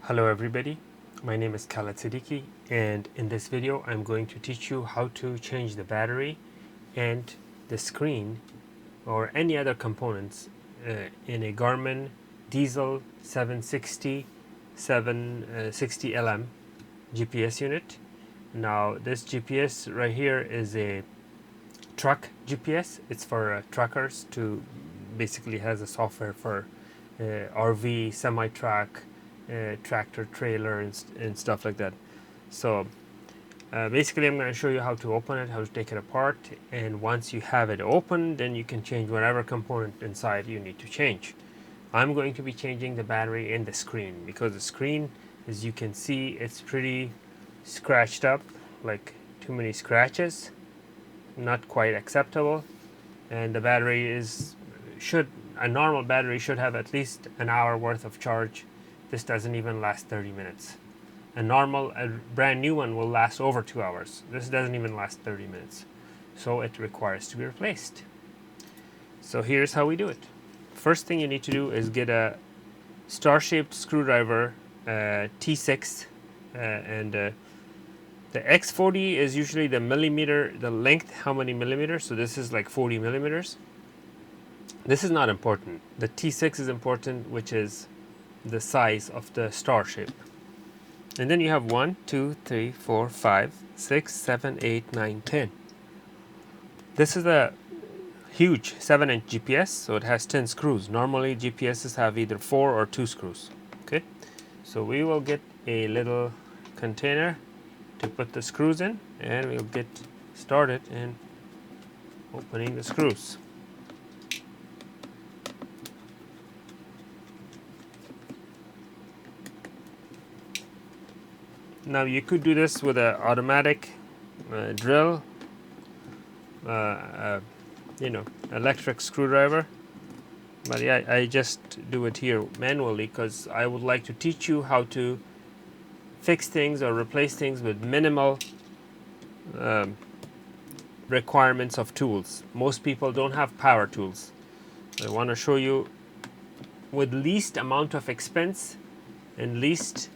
Hello everybody, my name is Khaled Siddiqui, and in this video I'm going to teach you how to change the battery and the screen or any other components in a Garmin Dezl 760 LM GPS unit. Now this GPS right here is a truck GPS. It's for truckers to basically has a software for RV, semi-truck, tractor trailer and stuff like that. So basically I'm going to show you how to open it, how to take it apart, and once you have it open, then you can change whatever component inside you need to change. I'm going to be changing the battery and the screen because the screen, as you can see, it's pretty scratched up, like too many scratches, not quite acceptable. And the battery a normal battery should have at least an hour worth of charge. This doesn't even last 30 minutes. A brand new one will last over 2 hours. This doesn't even last 30 minutes. So it requires to be replaced. So here's how we do it. First thing you need to do is get a star-shaped screwdriver, T6, and the X40 is usually the length, how many millimeters. So this is like 40 millimeters. This is not important. The T6 is important, which is the size of the star shape. And then you have 1, 2, 3, 4, 5, 6, 7, 8, 9, 10. This is a huge 7-inch GPS, so it has 10 screws. Normally GPSs have either 4 or 2 screws. Okay, so we will get a little container to put the screws in, and we'll get started in opening the screws. Now you could do this with an automatic drill, electric screwdriver, but yeah, I just do it here manually because I would like to teach you how to fix things or replace things with minimal requirements of tools. Most people don't have power tools. I want to show you with least amount of expense and least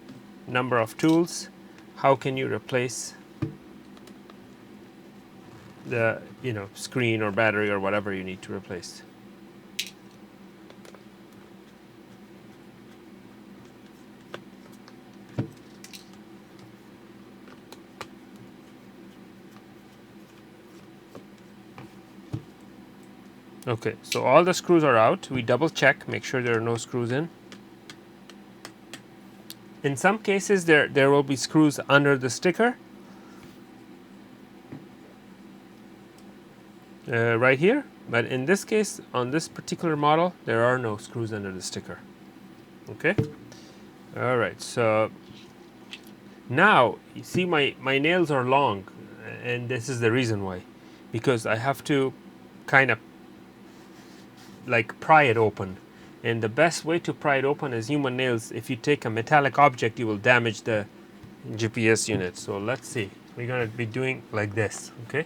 number of tools, how can you replace the screen or battery or whatever you need to replace. Okay, so all the screws are out. We double check, make sure there are no screws in. In some cases there will be screws under the sticker. Right here, but in this case, on this particular model, there are no screws under the sticker. Okay, all right, so now you see my nails are long, and this is the reason why, because I have to kind of like pry it open, and the best way to pry it open is human nails. If you take a metallic object, you will damage the GPS unit. So let's see, we're going to be doing like this, okay,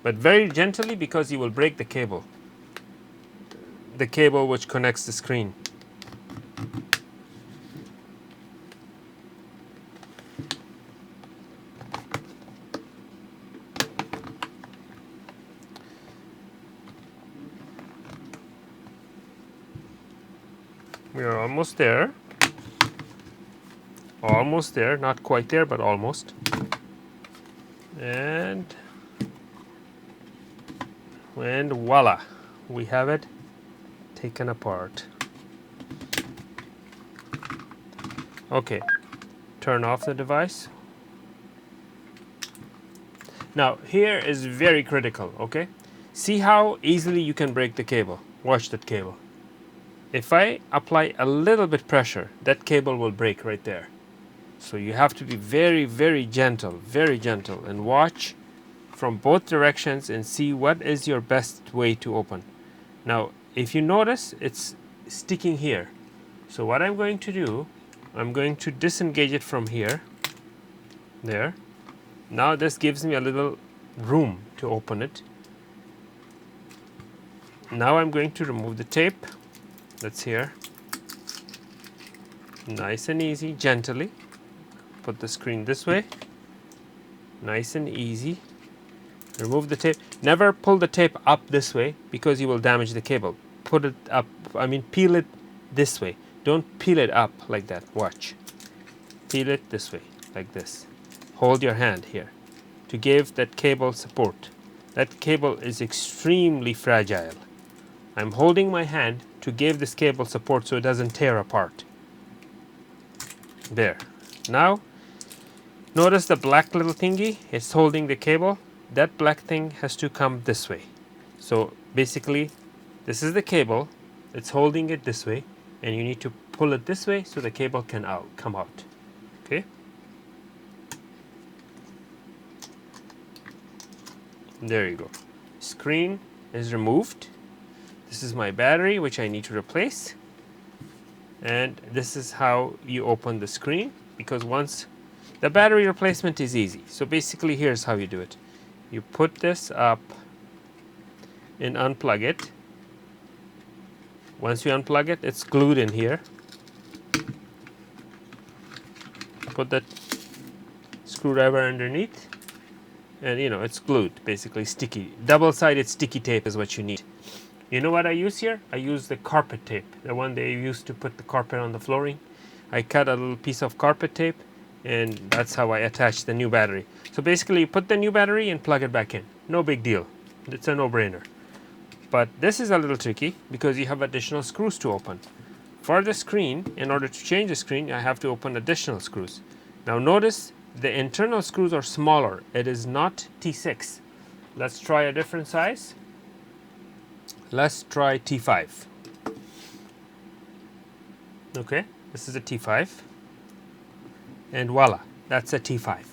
but very gently because you will break the cable which connects the screen. We are almost there. Almost there, not quite there, but almost. And voila, we have it taken apart. Okay, turn off the device. Now here is very critical, okay? See how easily you can break the cable. Watch that cable. If I apply a little bit pressure, that cable will break right there. So you have to be very, very gentle, and watch from both directions and see what is your best way to open. Now, if you notice, it's sticking here. So what I'm going to do, I'm going to disengage it from here. There. Now this gives me a little room to open it. Now I'm going to remove the tape that's here. Nice and easy, gently. Put the screen this way. Nice and easy. Remove the tape. Never pull the tape up this way because you will damage the cable. Put it up, peel it this way. Don't peel it up like that. Watch. Peel it this way, like this. Hold your hand here to give that cable support. That cable is extremely fragile. I'm holding my hand to give this cable support so it doesn't tear apart. There. Now, notice the black little thingy? It's holding the cable. That black thing has to come this way. So basically, this is the cable. It's holding it this way, and you need to pull it this way so the cable can come out. Okay? There you go. Screen is removed. This is my battery, which I need to replace. And this is how you open the screen, because once the battery replacement is easy. So basically, here's how you do it. You put this up and unplug it. Once you unplug it, it's glued in here. Put that screwdriver underneath, and it's glued, basically sticky. Double-sided sticky tape is what you need. You know what I use here? I use the carpet tape, the one they used to put the carpet on the flooring. I cut a little piece of carpet tape, and that's how I attach the new battery. So basically, you put the new battery and plug it back in. No big deal. It's a no-brainer. But this is a little tricky because you have additional screws to open. For the screen, in order to change the screen, I have to open additional screws. Now notice the internal screws are smaller. It is not T6. Let's try a different size. Let's try T5. Okay, this is a T5. And voila, that's a T5.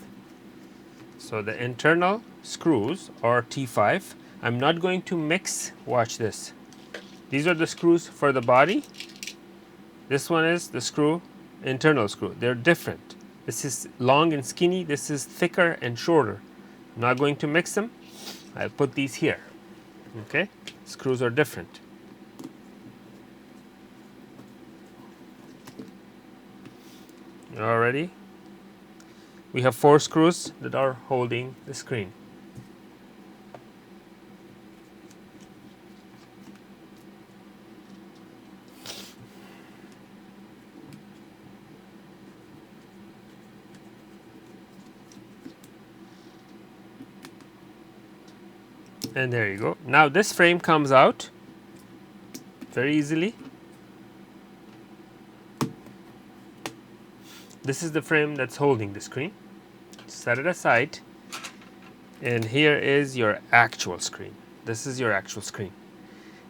So the internal screws are T5. I'm not going to mix, watch this. These are the screws for the body. This one is the screw, internal screw. They're different. This is long and skinny. This is thicker and shorter. I'm not going to mix them. I'll put these here. Okay, screws are different. Already, we have 4 screws that are holding the screen. And there you go. Now this frame comes out very easily. This is the frame that's holding the screen. Set it aside. And here is your actual screen. This is your actual screen.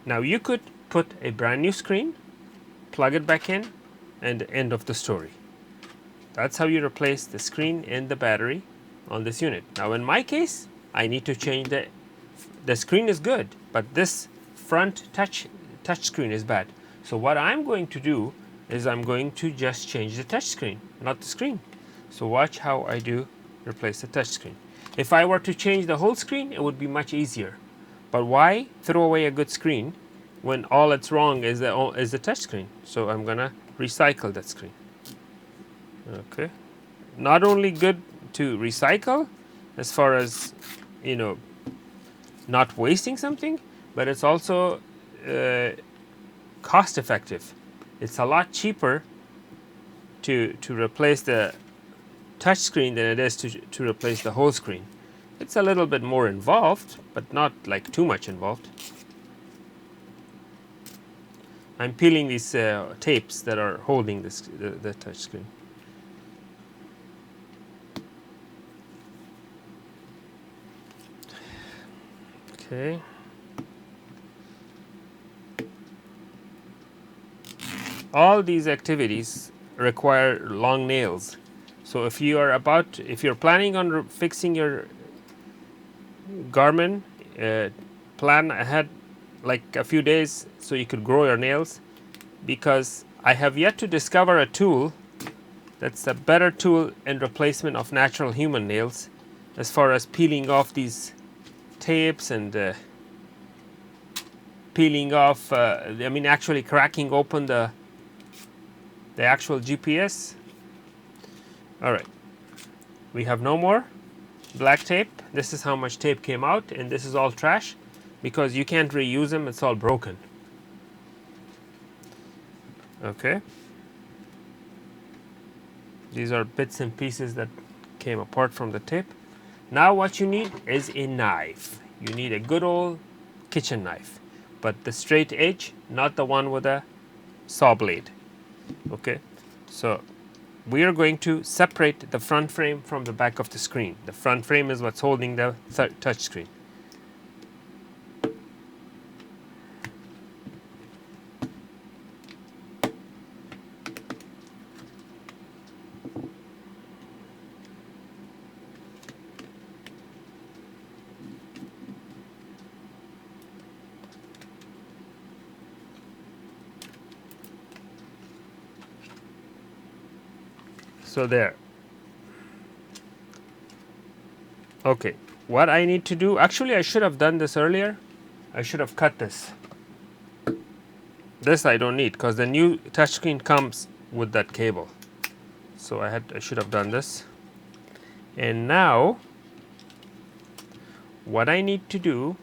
Now you could put a brand new screen, plug it back in, and end of the story. That's how you replace the screen and the battery on this unit. Now in my case, I need to change the screen is good, but this front touch screen is bad. So what I'm going to do is I'm going to just change the touch screen, not the screen. So watch how I do replace the touch screen. If I were to change the whole screen, it would be much easier. But why throw away a good screen when all that's wrong is the touch screen? So I'm gonna recycle that screen. Okay. Not only good to recycle as far as not wasting something, but it's also cost effective. It's a lot cheaper to replace the touch screen than it is to replace the whole screen. It's a little bit more involved, but not like too much involved. I'm peeling these tapes that are holding the touch screen. Okay. All these activities require long nails. So if you're planning on fixing your Garmin, plan ahead like a few days so you could grow your nails, because I have yet to discover a tool that's a better tool in replacement of natural human nails as far as peeling off these tapes and peeling off, actually cracking open the the actual GPS. All right, we have no more black tape. This is how much tape came out, and this is all trash because you can't reuse them. It's all broken. Okay, these are bits and pieces that came apart from the tape. Now what you need is a knife. You need a good old kitchen knife, but the straight edge, not the one with a saw blade. Okay, so we are going to separate the front frame from the back of the screen. The front frame is what's holding the touch screen. So there. Okay, what I need to do, actually I should have done this earlier. I should have cut this. This I don't need because the new touchscreen comes with that cable. So I should have done this. And now what I need to do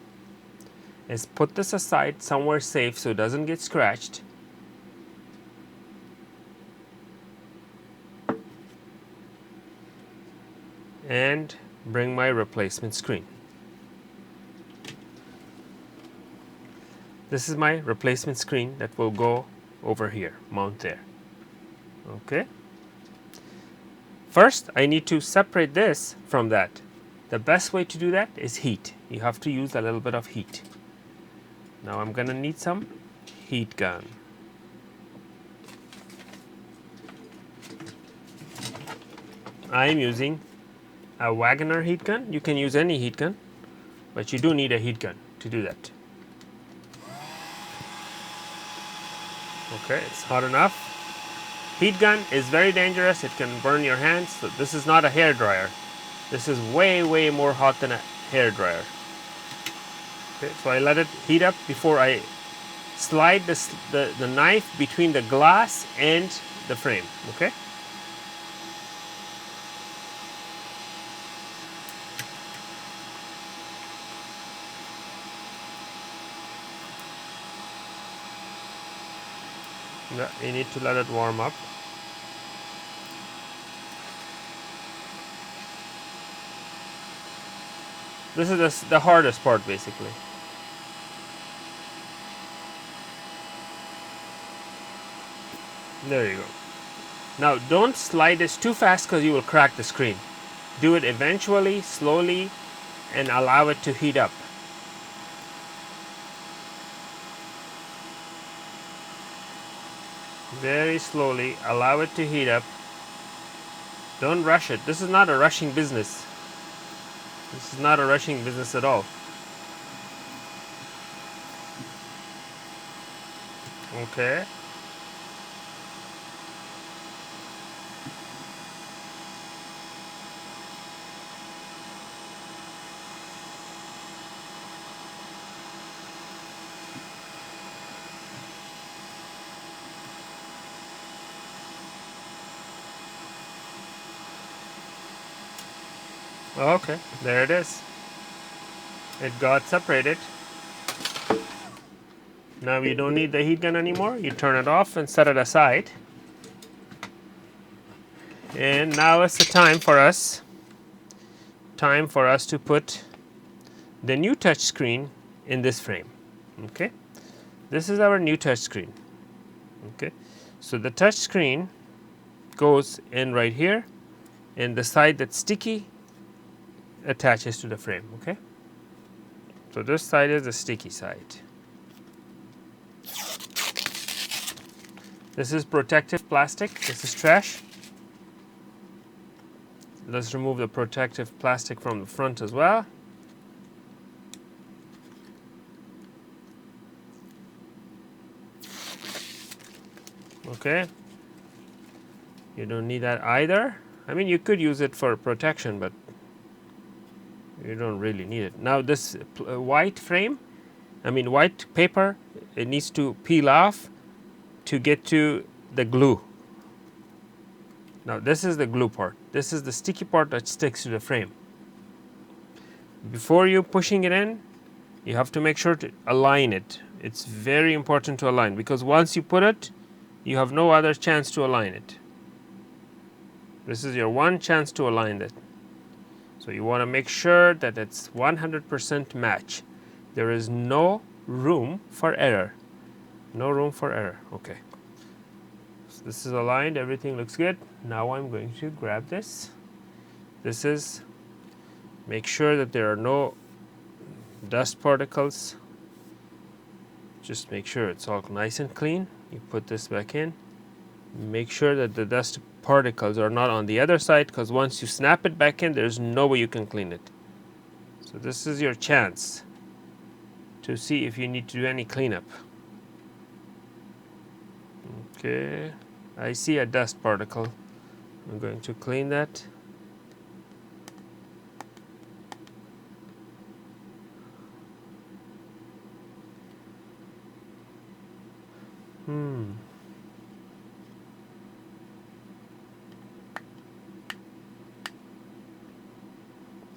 is put this aside somewhere safe so it doesn't get scratched. And bring my replacement screen. This is my replacement screen that will go over here, mount there. Okay. First, I need to separate this from that. The best way to do that is heat. You have to use a little bit of heat. Now I'm gonna need some heat gun. I'm using a Wagoner heat gun. You can use any heat gun, but you do need a heat gun to do that. Okay, it's hot enough. Heat gun is very dangerous. It can burn your hands. So this is not a hair dryer. This is way, way more hot than a hair dryer. Okay, so I let it heat up before I slide the knife between the glass and the frame. Okay. You need to let it warm up. This is the hardest part basically. There you go. Now don't slide this too fast because you will crack the screen. Do it eventually, slowly, and allow it to heat up. Very slowly, allow it to heat up. Don't rush it. This is not a rushing business. This is not a rushing business at all. Okay. Okay, there it is. It got separated. Now you don't need the heat gun anymore. You turn it off and set it aside. And now it's the time for us to put the new touch screen in this frame. Okay, this is our new touch screen. Okay, so the touch screen goes in right here, and the side that's sticky attaches to the frame. Okay, so this side is the sticky side. This is protective plastic. This is trash. Let's remove the protective plastic from the front as well. Okay, you don't need that either. I mean, you could use it for protection, but you don't really need it. Now this white frame, white paper, it needs to peel off to get to the glue. Now this is the glue part. This is the sticky part that sticks to the frame. Before you pushing it in, you have to make sure to align it. It's very important to align, because once you put it, you have no other chance to align it. This is your one chance to align it. So you want to make sure that it's 100% match. There is no room for error. No room for error. Okay. So this is aligned. Everything looks good. Now I'm going to grab this. This is, make sure that there are no dust particles. Just make sure it's all nice and clean. You put this back in. Make sure that the dust particles are not on the other side, because once you snap it back in, there's no way you can clean it. So this is your chance to see if you need to do any cleanup. Okay, I see a dust particle. I'm going to clean that.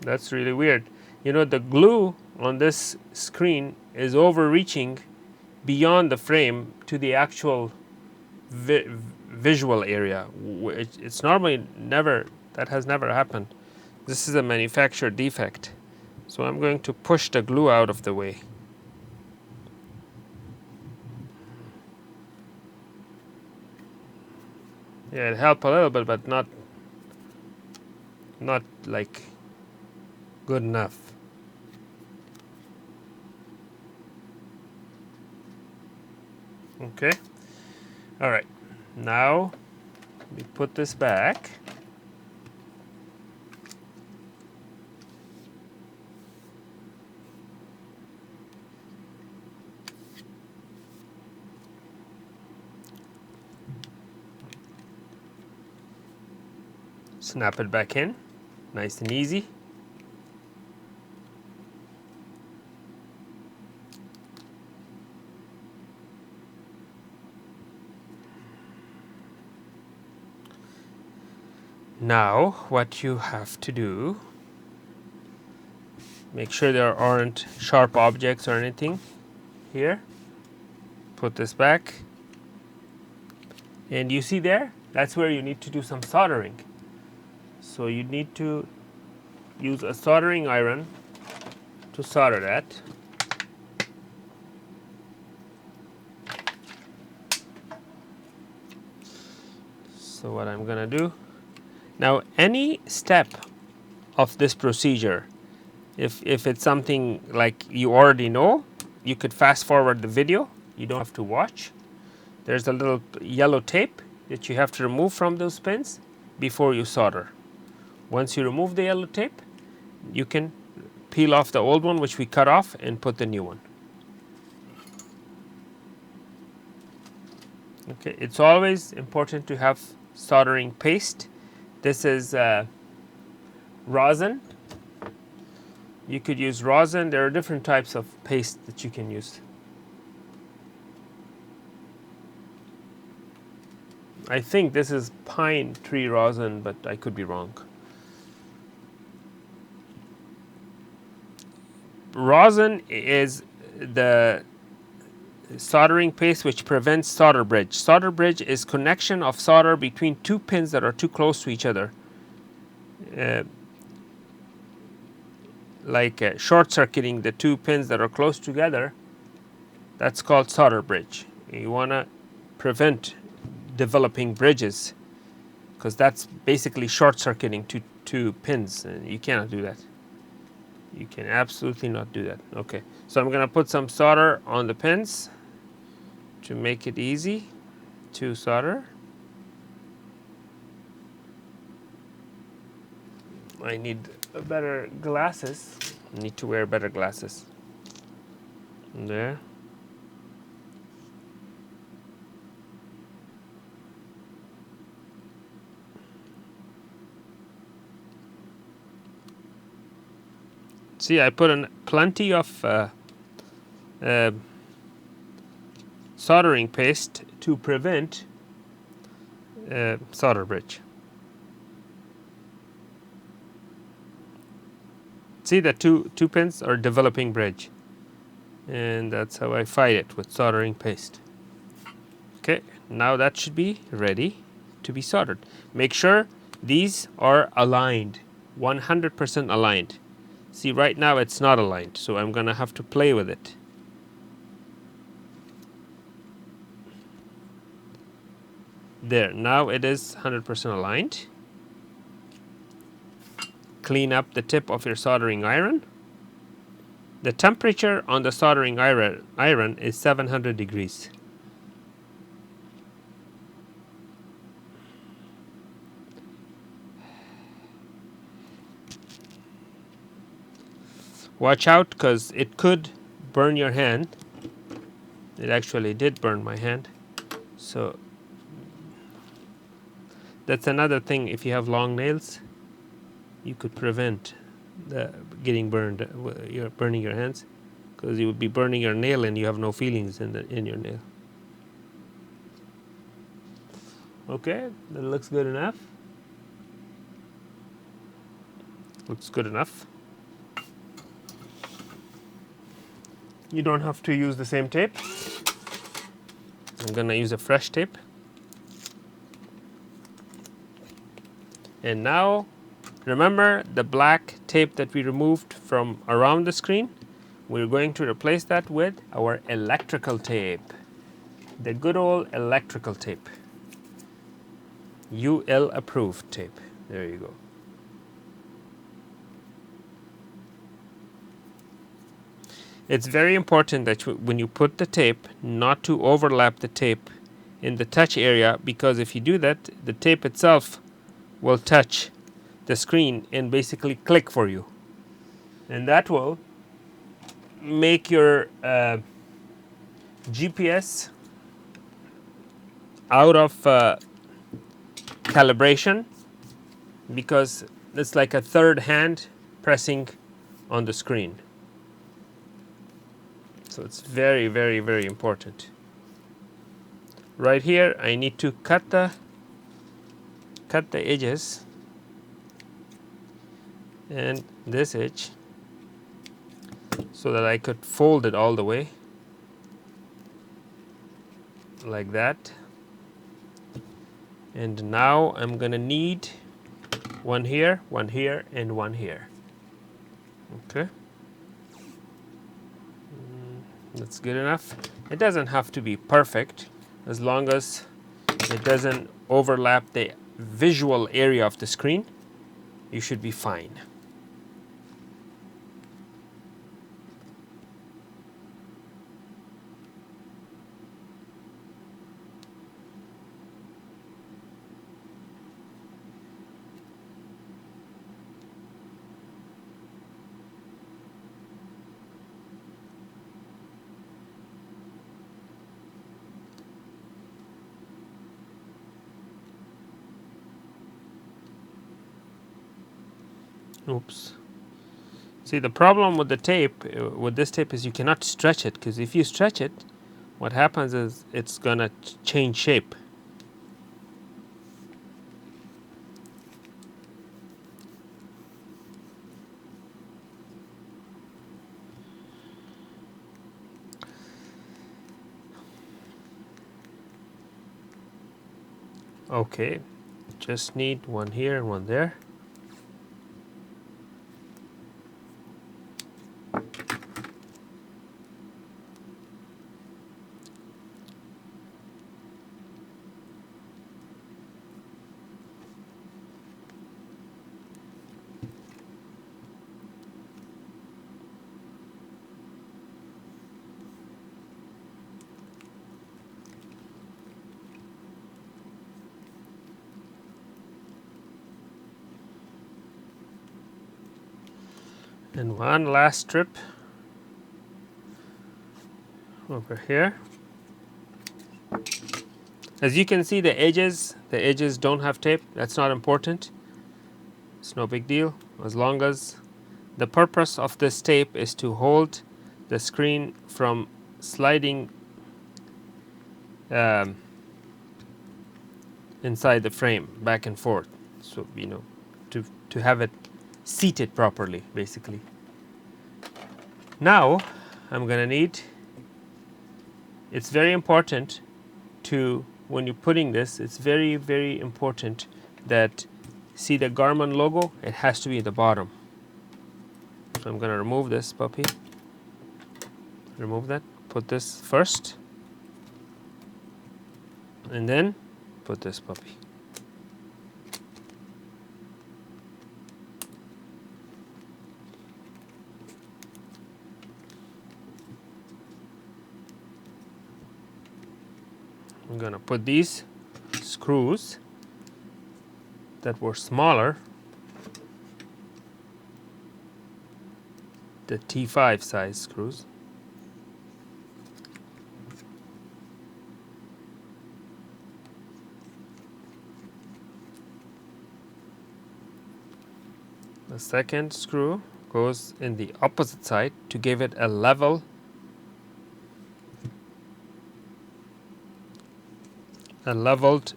That's really weird. You know, the glue on this screen is overreaching beyond the frame to the actual visual area. It's normally never, that has never happened. This is a manufacturer defect. So I'm going to push the glue out of the way. Yeah, it helped a little bit, but not like good enough. Okay. All right. Now we put this back. Snap it back in, nice and easy. Now, what you have to do, make sure there aren't sharp objects or anything here. Put this back. And you see there, that's where you need to do some soldering. So you need to use a soldering iron to solder that. So what I'm gonna do, now any step of this procedure, if it's something like you already know, you could fast forward the video, you don't have to watch. There's a little yellow tape that you have to remove from those pins before you solder. Once you remove the yellow tape, you can peel off the old one, which we cut off, and put the new one. Okay, it's always important to have soldering paste. This is rosin. You could use rosin. There are different types of paste that you can use. I think this is pine tree rosin, but I could be wrong. Rosin is the soldering paste which prevents solder bridge. Solder bridge is connection of solder between two pins that are too close to each other. Like short circuiting the two pins that are close together, that's called solder bridge. You want to prevent developing bridges, because that's basically short circuiting two pins, and you cannot do that. You can absolutely not do that. Okay, so I'm going to put some solder on the pins to make it easy to solder. I need better glasses. I need to wear better glasses. There. See, I put in plenty of soldering paste to prevent solder bridge. See, the two pins are developing bridge, and that's how I fight it with soldering paste. Okay, now that should be ready to be soldered. Make sure these are aligned, 100% aligned. See, right now it's not aligned, so I'm gonna have to play with it. There, now it is 100% aligned. Clean up the tip of your soldering iron. The temperature on the soldering iron is 700 degrees. Watch out, because it could burn your hand. It actually did burn my hand. So that's another thing. If you have long nails, you could prevent the getting burned. You're burning your hands, because you would be burning your nail and you have no feelings in your nail. Okay, that looks good enough. Looks good enough. You don't have to use the same tape. I'm gonna use a fresh tape. And now, remember the black tape that we removed from around the screen? We're going to replace that with our electrical tape. The good old electrical tape. UL approved tape. There you go. It's very important that when you put the tape, not to overlap the tape in the touch area, because if you do that, the tape itself will touch the screen and basically click for you. And that will make your GPS out of calibration, because it's like a third hand pressing on the screen. So it's very, very, very important. Right here, I need to cut the edges and this edge so that I could fold it all the way like that. And now I'm gonna need one here, and one here. Okay. That's good enough. It doesn't have to be perfect, as long as it doesn't overlap the visual area of the screen. You should be fine. Oops. See, the problem with the tape, with this tape, is you cannot stretch it, because if you stretch it, what happens is it's gonna change shape. Okay, just need one here and one there. And one last strip over here. As you can see, the edges don't have tape. That's not important. It's no big deal, as long as the purpose of this tape is to hold the screen from sliding inside the frame back and forth. So, you know, to have it seated properly, basically. Now I'm gonna need, it's very important to, when you're putting this, it's very, very important that, see the Garmin logo, it has to be at the bottom. So I'm gonna remove this puppy, remove that, put this first, and then put this puppy. I'm gonna put these screws that were smaller, the T5 size screws. The second screw goes in the opposite side to give it a leveled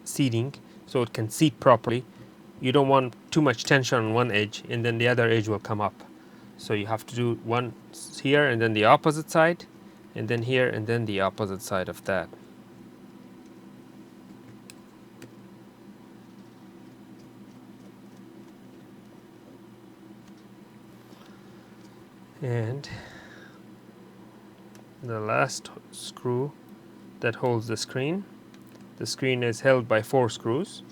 seating so it can seat properly. You don't want too much tension on one edge and then the other edge will come up. So you have to do one here and then the opposite side, and then here and then the opposite side of that. And the last screw that holds the screen. The screen is held by 4 screws.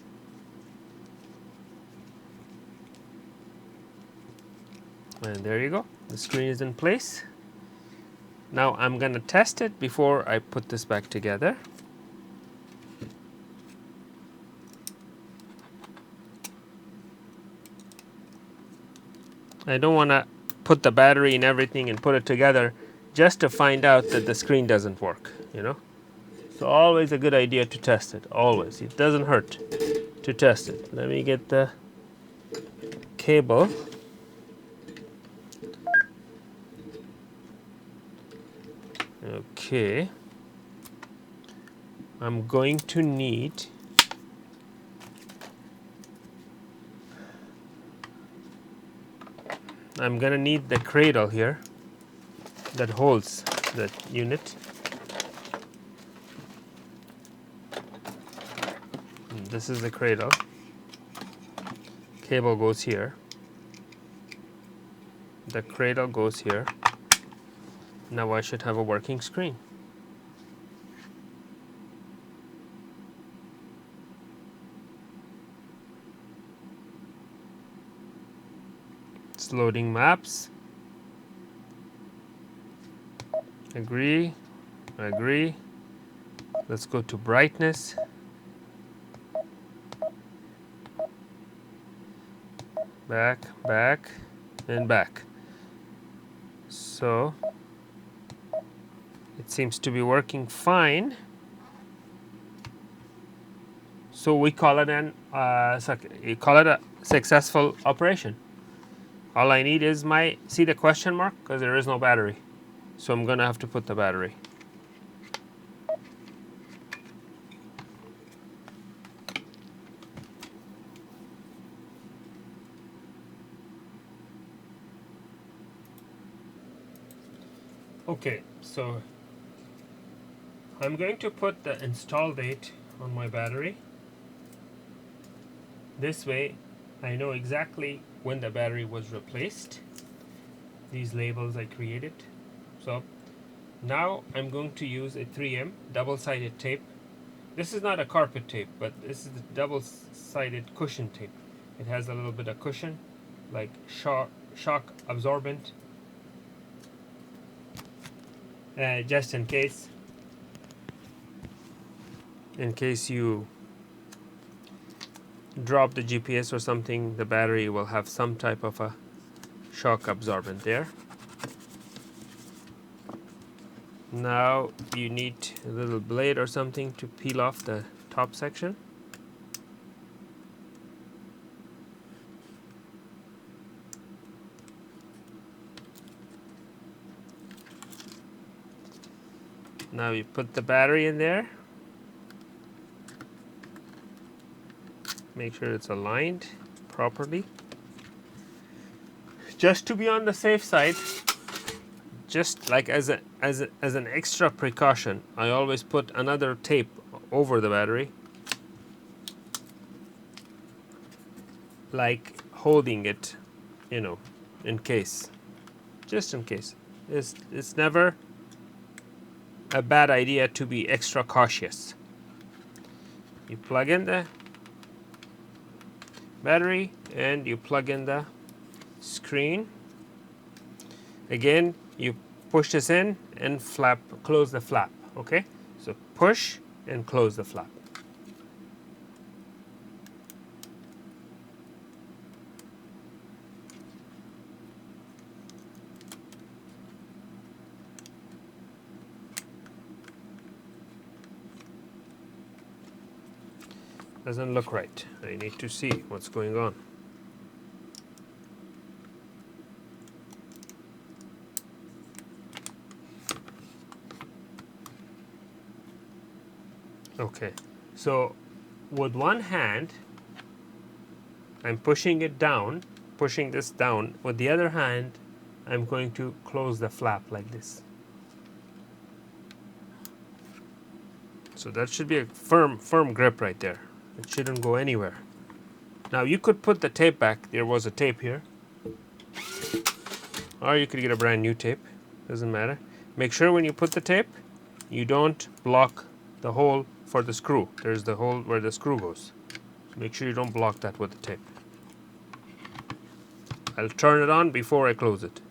And there you go. The screen is in place. Now I'm going to test it before I put this back together. I don't want to put the battery and everything and put it together just to find out that the screen doesn't work, you know. So always a good idea to test it, always. It doesn't hurt to test it. Let me get the cable. Okay. I'm going to need the cradle here that holds that unit. And this is the cradle. Cable goes here. The cradle goes here. Now I should have a working screen. It's loading maps. Agree, agree. Let's go to brightness. Back, back, and back. So it seems to be working fine. So we call it a successful operation. All I need is see the question mark, because there is no battery. So I'm gonna have to put the battery. Okay, so I'm going to put the install date on my battery. This way I know exactly when the battery was replaced. These labels I created. So now I'm going to use a 3M double-sided tape. This is not a carpet tape, but this is the double-sided cushion tape. It has a little bit of cushion, like shock absorbent, just in case you drop the GPS or something, the battery will have some type of a shock absorbent there. Now you need a little blade or something to peel off the top section. Now you put the battery in there. Make sure it's aligned properly. Just to be on the safe side, just like as an extra precaution, I always put another tape over the battery, like holding it, you know, in case, just in case. It's never a bad idea to be extra cautious. You plug in the battery and you plug in the screen. Again, you push this in and close the flap, okay? So push and close the flap. Doesn't look right. I need to see what's going on. Okay, so with one hand, I'm pushing it down, pushing this down. With the other hand, I'm going to close the flap like this. So that should be a firm grip right there. It shouldn't go anywhere. Now you could put the tape back. There was a tape here. Or you could get a brand new tape. Doesn't matter. Make sure when you put the tape, you don't block the hole for the screw. There's the hole where the screw goes. Make sure you don't block that with the tape. I'll turn it on before I close it.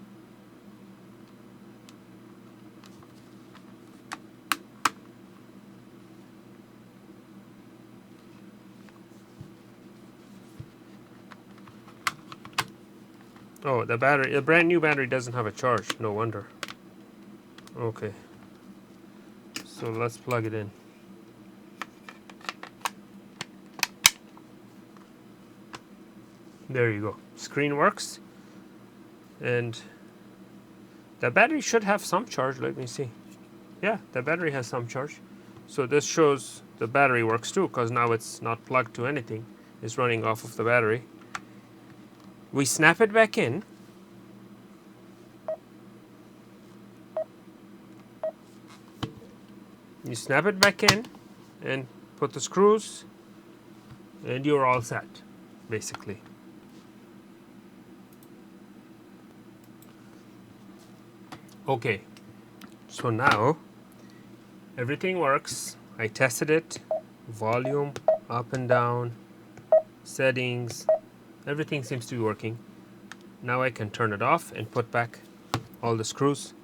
Oh, the battery, the brand new battery doesn't have a charge. No wonder. Okay. So let's plug it in. There you go. Screen works. And the battery should have some charge. Let me see. Yeah, the battery has some charge. So this shows the battery works too, because now it's not plugged to anything. It's running off of the battery. We snap it back in. You snap it back in and put the screws, and you're all set, basically. Okay, so now everything works. I tested it, volume, up and down, settings, everything seems to be working. Now I can turn it off and put back all the screws.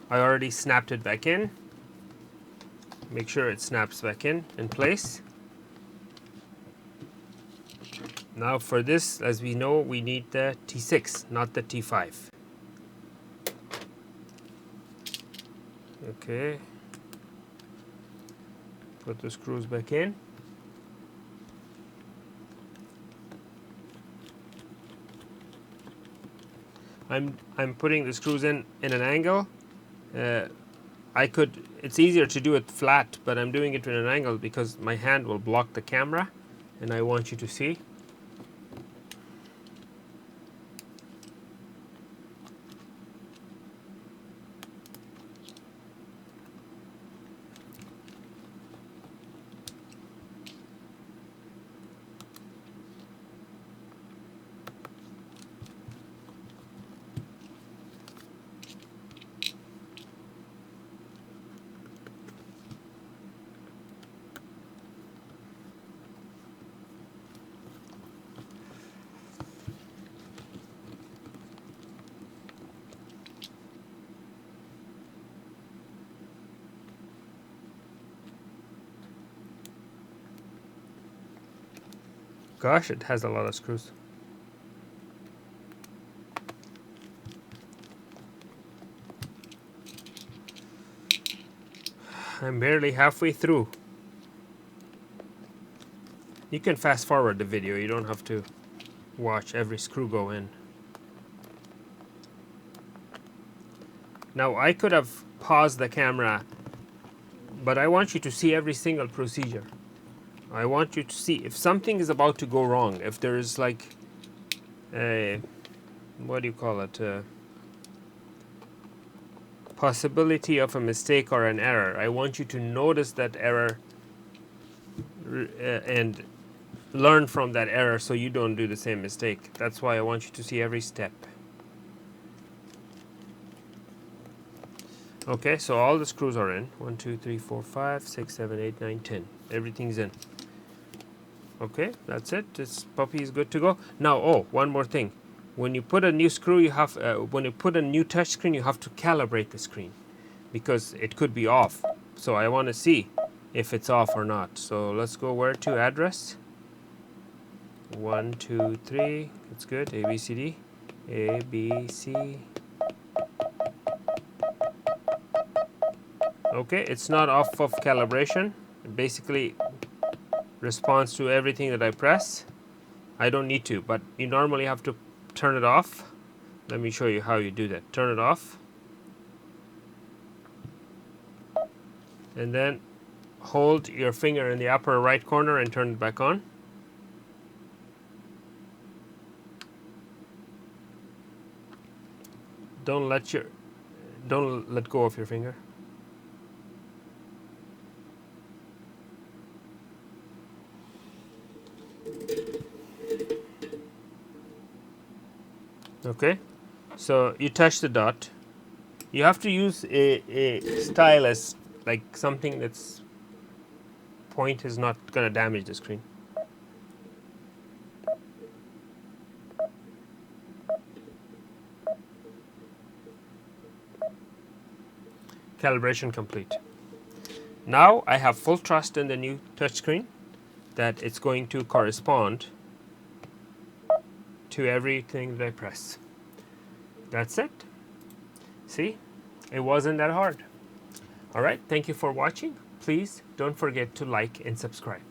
I already snapped it back in. Make sure it snaps back in place. Now for this, as we know, we need the T6, not the T5. Okay. Put the screws back in. I'm putting the screws in an angle. It's easier to do it flat, but I'm doing it in an angle because my hand will block the camera and I want you to see. Gosh, it has a lot of screws. I'm barely halfway through. You can fast forward the video, you don't have to watch every screw go in. Now I could have paused the camera, but I want you to see every single procedure. I want you to see if something is about to go wrong, if there is like a, what do you call it? possibility of a mistake or an error. I want you to notice that error and learn from that error so you don't do the same mistake. That's why I want you to see every step. Okay, so all the screws are in. 1, 2, 3, 4, 5, 6, 7, 8, 9, 10. Everything's in. Okay, that's it. This puppy is good to go. Now, oh, one more thing. When you put a new screw, you have when you put a new touch screen, you have to calibrate the screen because it could be off. So I want to see if it's off or not. So let's go where to address. 1, 2, 3. It's good. A, B, C, D. A, B, C. Okay, it's not off of calibration. It basically responds to everything that I press. I don't need to, but you normally have to turn it off. Let me show you how you do that. Turn it off. And then hold your finger in the upper right corner and turn it back on. Don't let go of your finger. Okay, so you touch the dot. You have to use a stylus, like something that's point is not going to damage the screen. Calibration complete. Now I have full trust in the new touchscreen that it's going to correspond to everything that I press. That's it. See, it wasn't that hard. All right, thank you for watching. Please don't forget to like and subscribe.